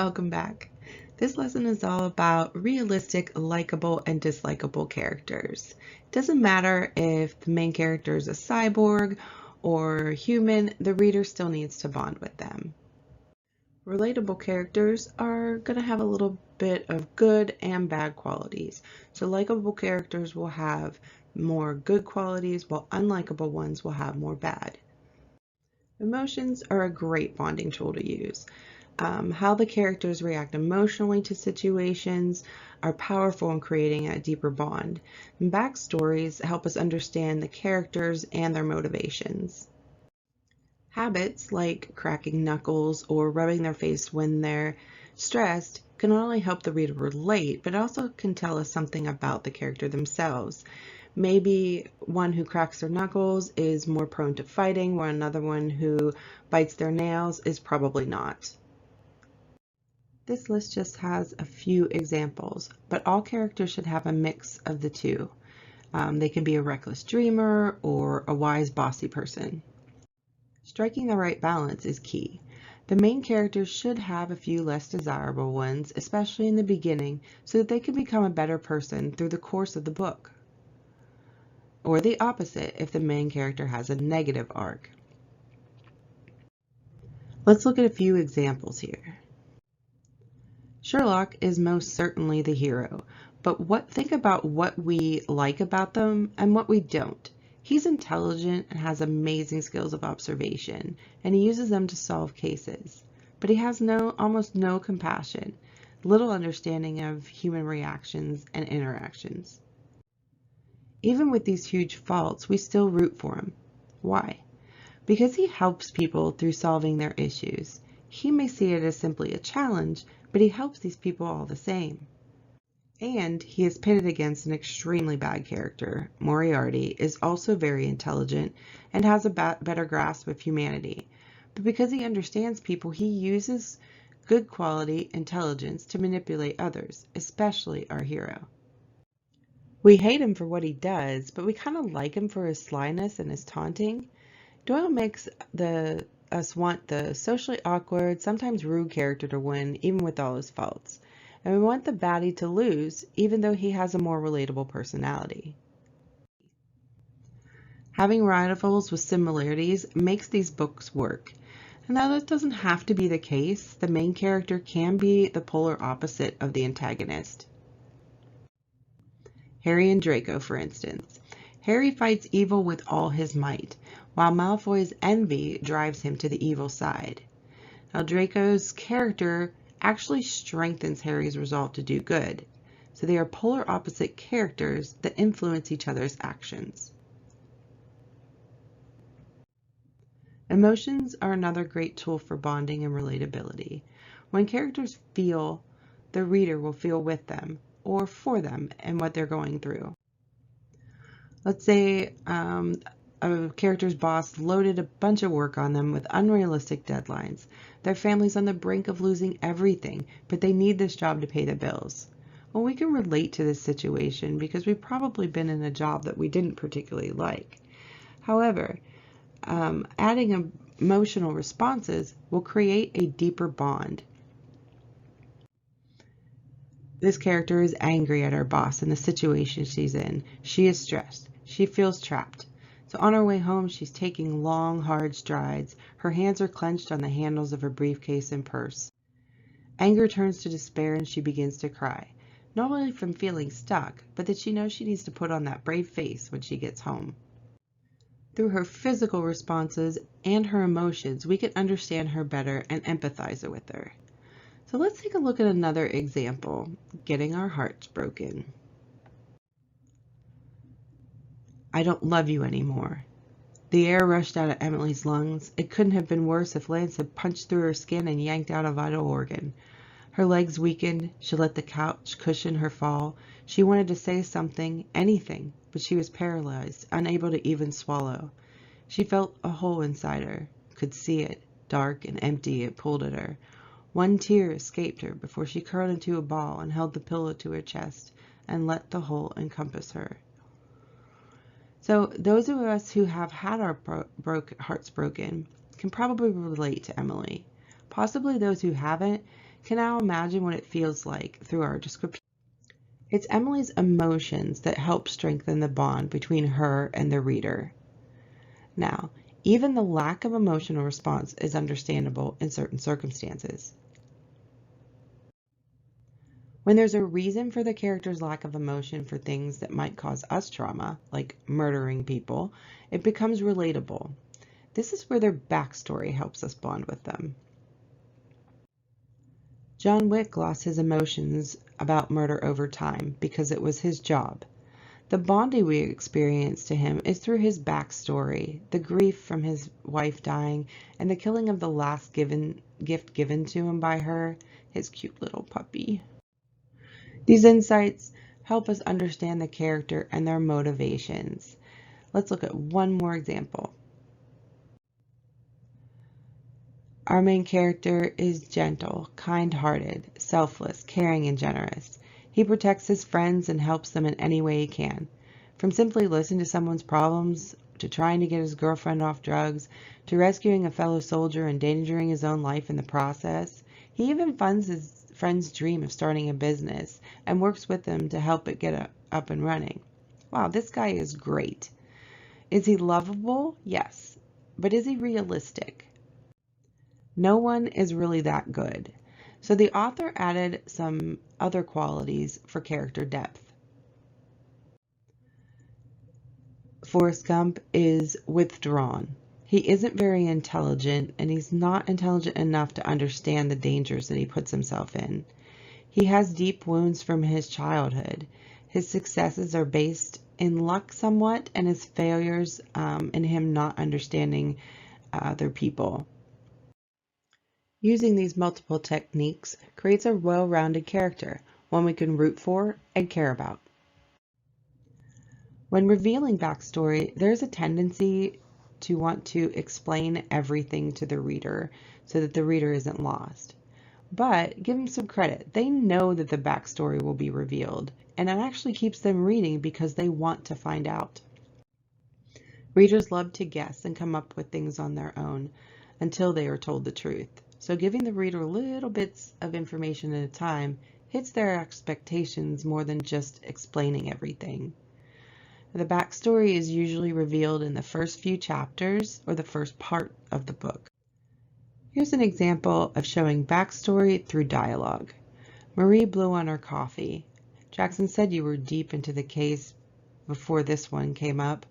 Welcome back. This lesson is all about realistic, likable, and dislikable characters. It doesn't matter if the main character is a cyborg or human, the reader still needs to bond with them. Relatable characters are going to have a little bit of good and bad qualities. So likable characters will have more good qualities, while unlikable ones will have more bad. Emotions are a great bonding tool to use. How the characters react emotionally to situations are powerful in creating a deeper bond. And backstories help us understand the characters and their motivations. Habits like cracking knuckles or rubbing their face when they're stressed can not only help the reader relate, but also can tell us something about the character themselves. Maybe one who cracks their knuckles is more prone to fighting, while another one who bites their nails is probably not. This list just has a few examples, but all characters should have a mix of the two. They can be a reckless dreamer or a wise, bossy person. Striking the right balance is key. The main characters should have a few less desirable ones, especially in the beginning, so that they can become a better person through the course of the book. Or the opposite if the main character has a negative arc. Let's look at a few examples here. Sherlock is most certainly the hero, but think about what we like about them and what we don't. He's intelligent and has amazing skills of observation, and he uses them to solve cases. But he has almost no compassion, little understanding of human reactions and interactions. Even with these huge faults, we still root for him. Why? Because he helps people through solving their issues. He may see it as simply a challenge, but he helps these people all the same. And he is pitted against an extremely bad character. Moriarty is also very intelligent and has a better grasp of humanity. But because he understands people, he uses good quality intelligence to manipulate others, especially our hero. We hate him for what he does, but we kind of like him for his slyness and his taunting. Doyle makes us want the socially awkward, sometimes rude character to win, even with all his faults. And we want the baddie to lose, even though he has a more relatable personality. Having rivals with similarities makes these books work. And now that doesn't have to be the case. The main character can be the polar opposite of the antagonist. Harry and Draco, for instance. Harry fights evil with all his might, while Malfoy's envy drives him to the evil side. Now, Draco's character actually strengthens Harry's resolve to do good, so they are polar opposite characters that influence each other's actions. Emotions are another great tool for bonding and relatability. When characters feel, the reader will feel with them or for them and what they're going through. Let's say a character's boss loaded a bunch of work on them with unrealistic deadlines. Their family's on the brink of losing everything, but they need this job to pay the bills. Well, we can relate to this situation because we've probably been in a job that we didn't particularly like. However, adding emotional responses will create a deeper bond. This character is angry at her boss and the situation she's in. She is stressed. She feels trapped. So on her way home, she's taking long, hard strides. Her hands are clenched on the handles of her briefcase and purse. Anger turns to despair and she begins to cry. Not only from feeling stuck, but that she knows she needs to put on that brave face when she gets home. Through her physical responses and her emotions, we can understand her better and empathize with her. So let's take a look at another example, getting our hearts broken. I don't love you anymore. The air rushed out of Emily's lungs. It couldn't have been worse if Lance had punched through her skin and yanked out a vital organ. Her legs weakened. She let the couch cushion her fall. She wanted to say something, anything, but she was paralyzed, unable to even swallow. She felt a hole inside her, could see it, dark and empty. It pulled at her. One tear escaped her before she curled into a ball and held the pillow to her chest and let the hole encompass her. So those of us who have had our hearts broken can probably relate to Emily. Possibly those who haven't can now imagine what it feels like through our description. It's Emily's emotions that help strengthen the bond between her and the reader. Now, even the lack of emotional response is understandable in certain circumstances. When there's a reason for the character's lack of emotion for things that might cause us trauma, like murdering people, it becomes relatable. This is where their backstory helps us bond with them. John Wick lost his emotions about murder over time because it was his job. The bonding we experience to him is through his backstory, the grief from his wife dying, and the killing of the last gift given to him by her, his cute little puppy. These insights help us understand the character and their motivations. Let's look at one more example. Our main character is gentle, kind-hearted, selfless, caring, and generous. He protects his friends and helps them in any way he can. From simply listening to someone's problems, to trying to get his girlfriend off drugs, to rescuing a fellow soldier and endangering his own life in the process. He even funds his friend's dream of starting a business and works with them to help it get up and running. Wow, this guy is great. Is he lovable? Yes. But is he realistic? No one is really that good. So the author added some other qualities for character depth. Forrest Gump is withdrawn. He isn't very intelligent, and he's not intelligent enough to understand the dangers that he puts himself in. He has deep wounds from his childhood. His successes are based in luck somewhat, and his failures in him not understanding other people. Using these multiple techniques creates a well-rounded character, one we can root for and care about. When revealing backstory, there's a tendency to want to explain everything to the reader so that the reader isn't lost. But give them some credit. They know that the backstory will be revealed, and it actually keeps them reading because they want to find out. Readers love to guess and come up with things on their own until they are told the truth. So giving the reader little bits of information at a time hits their expectations more than just explaining everything. The backstory is usually revealed in the first few chapters or the first part of the book. Here's an example of showing backstory through dialogue. Marie blew on her coffee. Jackson said you were deep into the case before this one came up.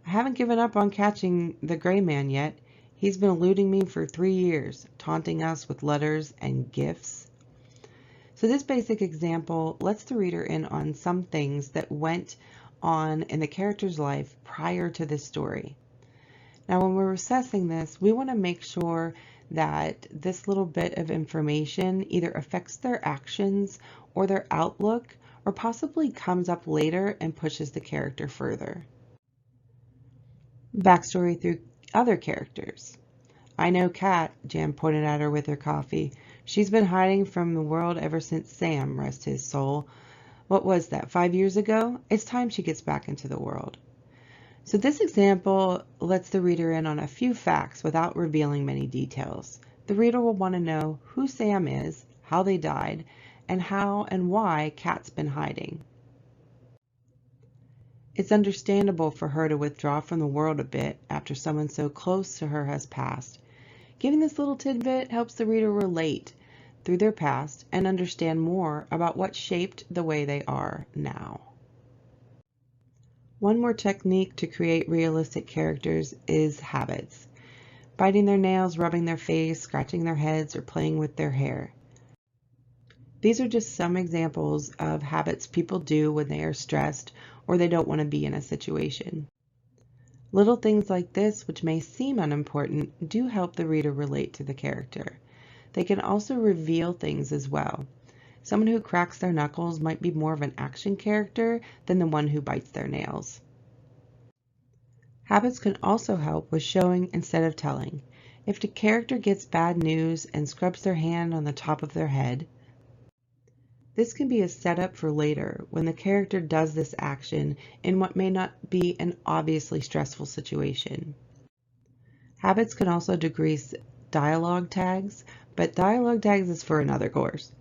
I haven't given up on catching the gray man yet. He's been eluding me for 3 years, taunting us with letters and gifts. So this basic example lets the reader in on some things that went on in the character's life prior to this story. Now, when we're assessing this, we want to make sure that this little bit of information either affects their actions or their outlook, or possibly comes up later and pushes the character further. Backstory through other characters. I know Kat, Jan pointed at her with her coffee. She's been hiding from the world ever since Sam, rest his soul. What was that, 5 years ago? It's time she gets back into the world. So this example lets the reader in on a few facts without revealing many details. The reader will want to know who Sam is, how they died, and how and why Kat's been hiding. It's understandable for her to withdraw from the world a bit after someone so close to her has passed. Giving this little tidbit helps the reader relate through their past and understand more about what shaped the way they are now. One more technique to create realistic characters is habits. Biting their nails, rubbing their face, scratching their heads, or playing with their hair. These are just some examples of habits people do when they are stressed or they don't want to be in a situation. Little things like this, which may seem unimportant, do help the reader relate to the character. They can also reveal things as well. Someone who cracks their knuckles might be more of an action character than the one who bites their nails. Habits can also help with showing instead of telling. If the character gets bad news and scrubs their hand on the top of their head, this can be a setup for later when the character does this action in what may not be an obviously stressful situation. Habits can also decrease dialogue tags but dialogue tags is for another course.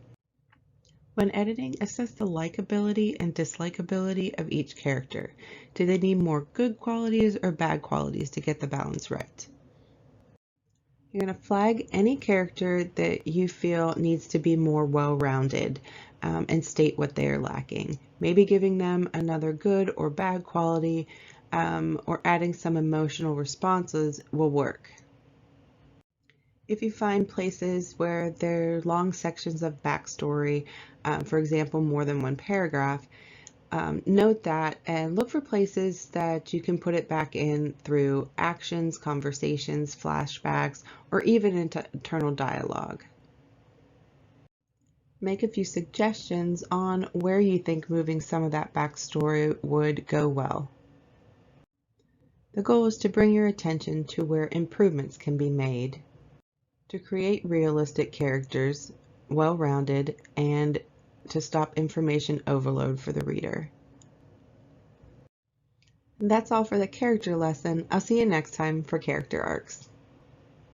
When editing, assess the likability and dislikability of each character. Do they need more good qualities or bad qualities to get the balance right? You're going to flag any character that you feel needs to be more well-rounded and state what they are lacking. Maybe giving them another good or bad quality or adding some emotional responses will work. If you find places where there are long sections of backstory, for example, more than one paragraph, note that and look for places that you can put it back in through actions, conversations, flashbacks, or even internal dialogue. Make a few suggestions on where you think moving some of that backstory would go well. The goal is to bring your attention to where improvements can be made to create realistic characters, well-rounded, and to stop information overload for the reader. That's all for the character lesson. I'll see you next time for character arcs.